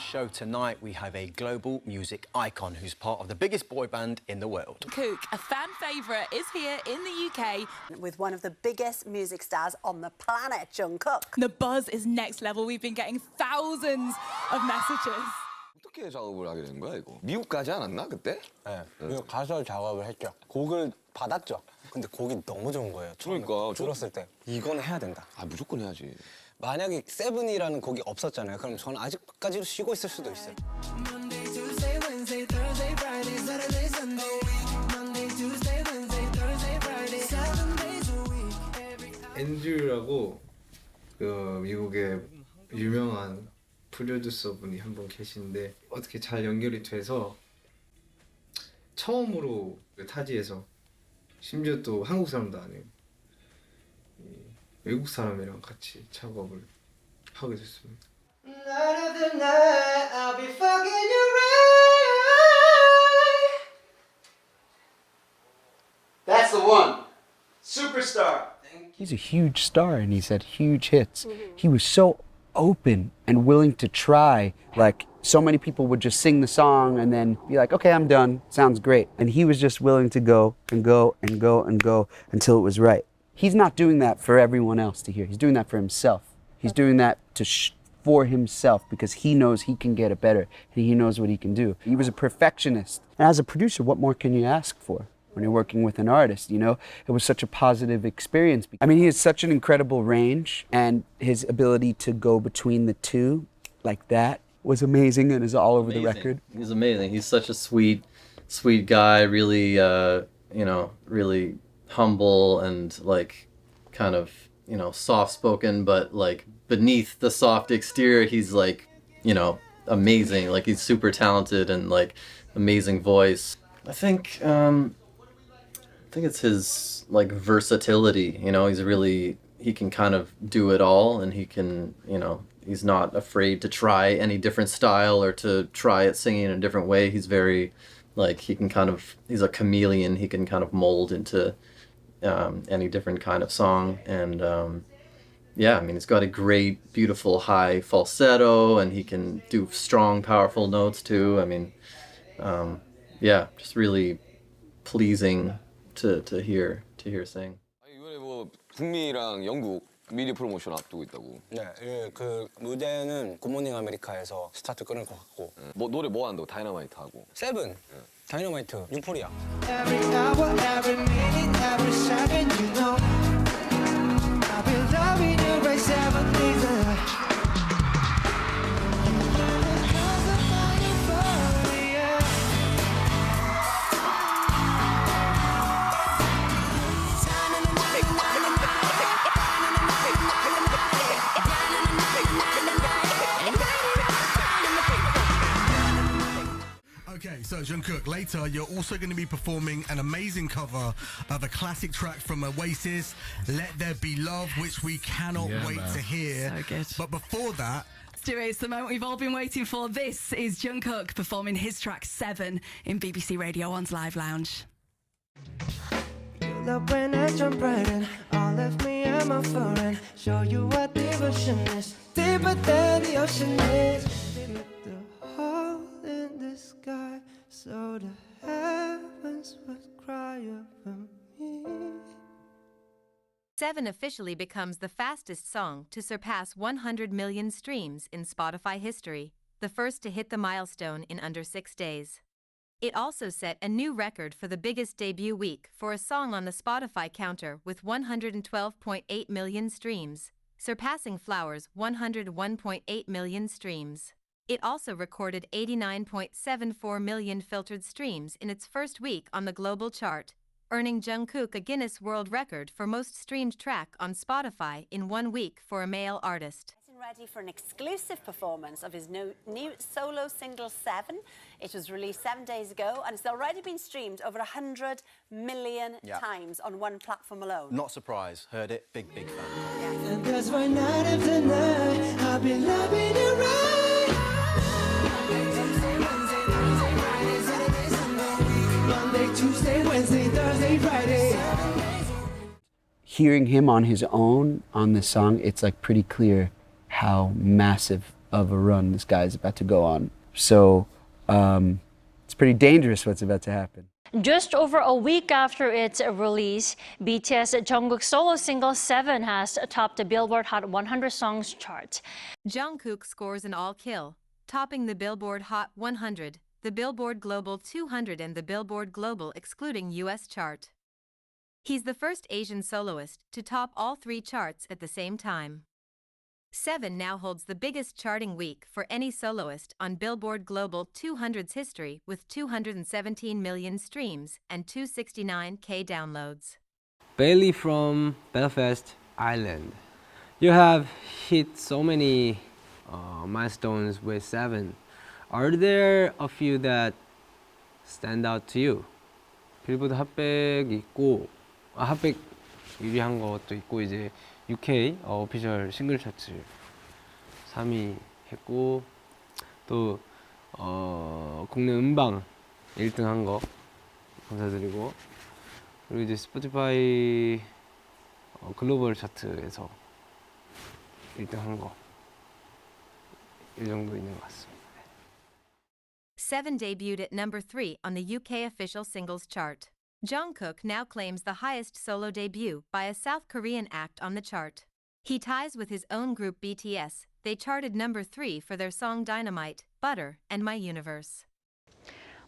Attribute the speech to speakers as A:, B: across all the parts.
A: show tonight, we have a global music icon who's part of the biggest boy band in the world.
B: Jungkook, a fan favourite, is here in the UK.
C: With one of the biggest music stars on the planet, Jungkook.
B: The buzz is next level. We've been getting thousands of messages.
D: 어떻게 작업을 하게 된 거야, 이거? 미국 가지 않았나, 그때?
E: 네, 미국 가서 작업을 했죠. 곡을 받았죠. 근데 곡이 너무 좋은 거예요. 처음에
D: 그러니까.
E: 들었을 때 이건 해야 된다.
D: 아, 무조건 해야지.
E: 만약에 세븐이라는 곡이 없었잖아요. 그럼 저는 아직까지도 쉬고 있을 수도 있어요.
F: 앤드류라고 그 미국의 유명한 프로듀서 분이 한 분 계신데 어떻게 잘 연결이 돼서 처음으로 타지에서 심지어 또 한국 사람도 아니고 외국 사람이랑 같이 작업을 하게 됐습니다. Night after night, I'll be fucking you right.
G: That's the one. Superstar.
H: He's a huge star and he's had huge hits. He was so open and willing to try. Like, so many people would just sing the song and then be like, okay, I'm done, sounds great. And he was just willing to go and go and go and go until it was right. He's not doing that for everyone else to hear. He's doing that for himself. He's doing that for himself because he knows he can get it better and he knows what he can do. He was a perfectionist. And as a producer, what more can you ask for when you're working with an artist, you know? It was such a positive experience. I mean, he has such an incredible range, and his ability to go between the two like that was amazing and is all over the record.
I: He's amazing. He's such a sweet guy, really, you know, really humble and like kind of, you know, soft-spoken, but like beneath the soft exterior, he's like, you know, amazing. Like, he's super talented and like amazing voice. I think it's his like versatility, you know. He can kind of do it all, and he can, you know, he's not afraid to try any different style or to try it singing in a different way. He's very, like, he's a chameleon. He can kind of mold into any different kind of song. And yeah, I mean, he's got a great, beautiful high falsetto, and he can do strong, powerful notes too. I mean, yeah, just really pleasing to hear sing.
D: 이번에 뭐 북미랑 영국 미디어 프로모션 앞두고 있다고.
E: 네, 그 무대는 굿모닝 아메리카에서 스타트 끊을 것 같고.
D: 뭐 노래 뭐 한다고? 다이너마이트 하고.
E: 세븐, 다이너마이트, 유포리아.
G: Every hour, every minute, every second, you know. I've been loving you by 7 days.
J: Okay, so Jungkook, later you're also going to be performing an amazing cover of a classic track from Oasis, Let There Be Love, which we cannot wait to hear.
B: So good.
J: But before that...
B: Stu, it's the moment we've all been waiting for. This is Jungkook performing his track 7 in BBC Radio 1's Live Lounge.
G: Love when I jump right in, all left me and my foreign. Show you what devotion is, deeper than the ocean is. Hit the hole in the sky, so the heavens would cry over me.
K: 7 officially becomes the fastest song to surpass 100 million streams in Spotify history, the first to hit the milestone in under 6 days. It also set a new record for the biggest debut week for a song on the Spotify counter with 112.8 million streams, surpassing Flower's 101.8 million streams. It also recorded 89.74 million filtered streams in its first week on the global chart, earning Jungkook a Guinness World Record for most streamed track on Spotify in 1 week for a male artist.
C: Ready for an exclusive performance of his new solo single 7. It was released 7 days ago and it's already been streamed over 100 million times on one platform alone.
A: Not surprised. Heard it. Big fan.
G: Yeah. And that's why night after night I've been loving you right. Monday, Tuesday, Wednesday, Thursday, Friday.
H: Hearing him on his own on this song, it's like pretty clear how massive of a run this guy is about to go on. So it's pretty dangerous what's about to happen.
L: Just over a week after its release, BTS Jungkook's solo single 7 has topped the Billboard Hot 100 Songs chart.
K: Jungkook scores an all-kill, topping the Billboard Hot 100, the Billboard Global 200 and the Billboard Global excluding US chart. He's the first Asian soloist to top all three charts at the same time. 7 now holds the biggest charting week for any soloist on Billboard Global 200's history with 217 million streams and 269K downloads.
F: Bailey from Belfast, Ireland. You have hit so many milestones with 7. Are there a few that stand out to you? 빌보드 핫백 있고 핫백 1위 한 것도 있고 이제 UK 오피셜 싱글 차트 3위 했고 또 국내 음방 1등 한 거 감사드리고 그리고 이제 스포티파이 글로벌 차트에서 1등 한 거 이 정도 있는 것 같습니다.
K: 7 debuted at number 3 on the UK official singles chart. Jungkook now claims the highest solo debut by a South Korean act on the chart. He ties with his own group BTS. They charted number 3 for their song Dynamite, Butter, and My Universe.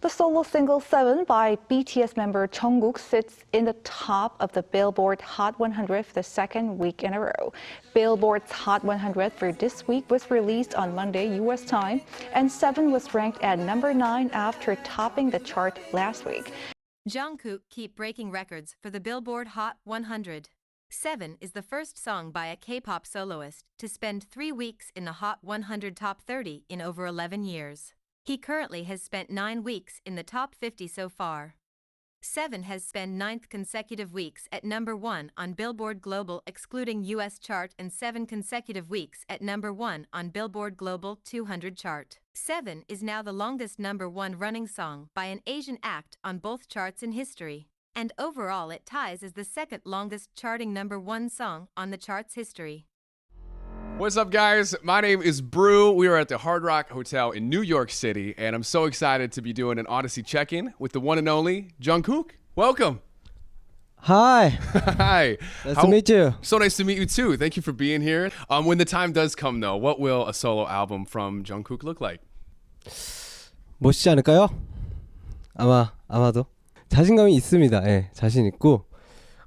M: The solo single 7 by BTS member Jungkook sits in the top of the Billboard Hot 100 for the second week in a row. Billboard's Hot 100 for this week was released on Monday US time, and 7 was ranked at number 9 after topping the chart last week.
K: Jungkook keep breaking records for the Billboard Hot 100. 7 is the first song by a K-pop soloist to spend 3 weeks in the Hot 100 Top 30 in over 11 years. He currently has spent 9 weeks in the top 50 so far. 7 has spent 9th consecutive weeks at number 1 on Billboard Global excluding US chart and 7 consecutive weeks at number 1 on Billboard Global 200 chart. 7 is now the longest number 1 running song by an Asian act on both charts in history. And overall it ties as the second longest charting number 1 song on the chart's history.
N: What's up, guys? My name is Brew. We are at the Hard Rock Hotel in New York City, and I'm so excited to be doing an Odyssey check-in with the one and only Jungkook. Welcome.
F: Hi.
N: Hi.
F: Nice to meet you.
N: So nice to meet you too. Thank you for being here. When the time does come, though, what will a solo album from Jungkook look like?
F: 멋지지 않을까요? 아마도 자신감이 있습니다. 예, 자신 있고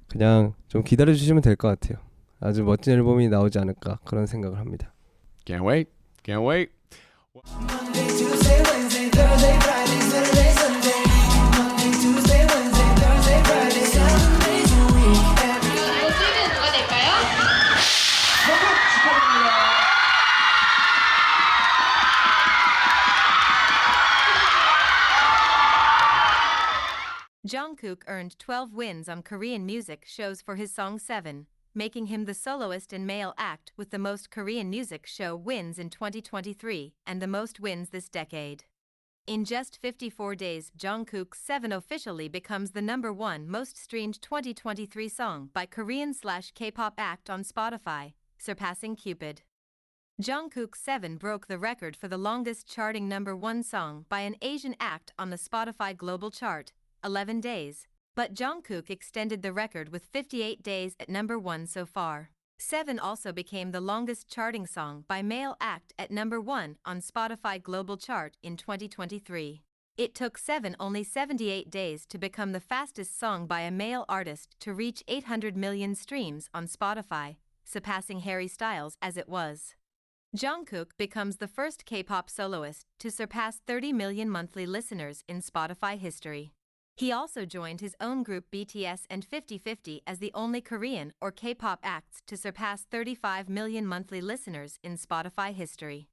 F: 그냥 좀 기다려 주시면 될 것 같아요. 아주 멋진 앨범이 나오지 않을까 그런 생각을 합니다.
N: Can't wait. Can't wait.
G: Monday, Tuesday, Wednesday, Thursday, Friday, Saturday, Sunday. Monday, Tuesday, Wednesday, Thursday, Friday, 7 days a week.
O: 목소리는 누가 낼까요?
K: Jungkook earned 12 wins on Korean music shows for his song 7, making him the soloist and male act with the most Korean music show wins in 2023 and the most wins this decade. In just 54 days, Jungkook's 7 officially becomes the number 1 most streamed 2023 song by Korean/K-pop act on Spotify, surpassing Cupid. Jungkook's 7 broke the record for the longest charting number 1 song by an Asian act on the Spotify Global Chart, 11 days. But Jungkook extended the record with 58 days at number 1 so far. 7 also became the longest charting song by male act at number 1 on Spotify Global Chart in 2023. It took 7 only 78 days to become the fastest song by a male artist to reach 800 million streams on Spotify, surpassing Harry Styles as it was. Jungkook becomes the first K-pop soloist to surpass 30 million monthly listeners in Spotify history. He also joined his own group BTS and 50/50 as the only Korean or K-pop acts to surpass 35 million monthly listeners in Spotify history.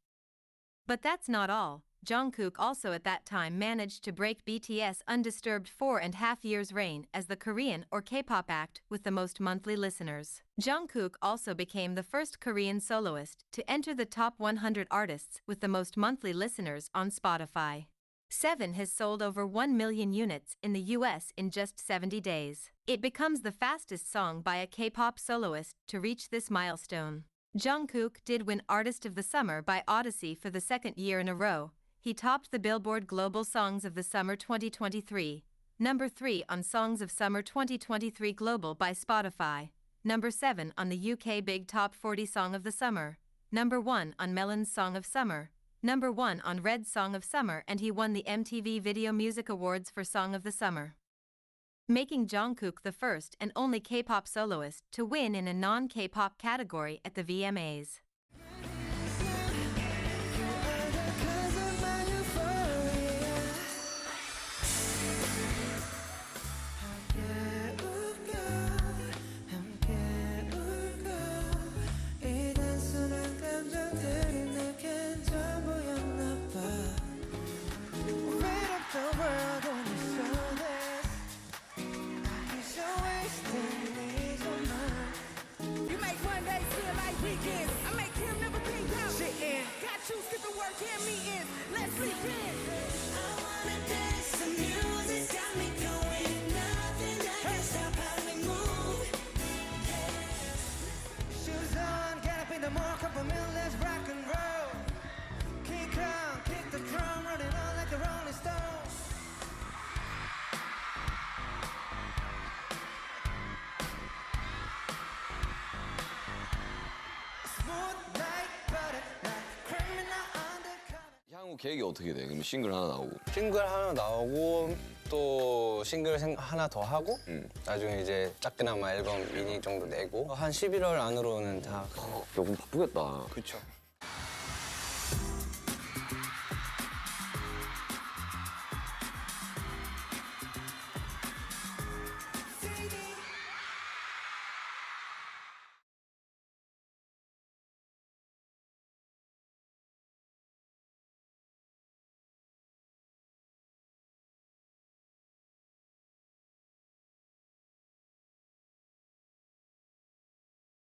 K: But that's not all. Jungkook also at that time managed to break BTS' undisturbed 4.5 years reign as the Korean or K-pop act with the most monthly listeners. Jungkook also became the first Korean soloist to enter the top 100 artists with the most monthly listeners on Spotify. 7 has sold over 1 million units in the US in just 70 days. It becomes the fastest song by a K-pop soloist to reach this milestone. Jungkook did win Artist of the Summer by Odyssey for the second year in a row. He topped the Billboard Global Songs of the Summer 2023, number 3 on Songs of Summer 2023 Global by Spotify, number 7 on the UK Big Top 40 Song of the Summer, number 1 on Melon's Song of Summer, number 1 on Red's Song of Summer, and he won the MTV Video Music Awards for Song of the Summer, making Jungkook the first and only K-pop soloist to win in a non-K-pop category at the VMAs.
D: 향후 계획이 어떻게 돼? 그럼 싱글 하나 나오고.
E: 싱글 하나 나오고 또 싱글 하나 더 하고 나중에 이제 작게나마 앨범 미니 정도 내고 한 11월 안으로는 다.
D: 야, 그럼 바쁘겠다.
E: 그쵸.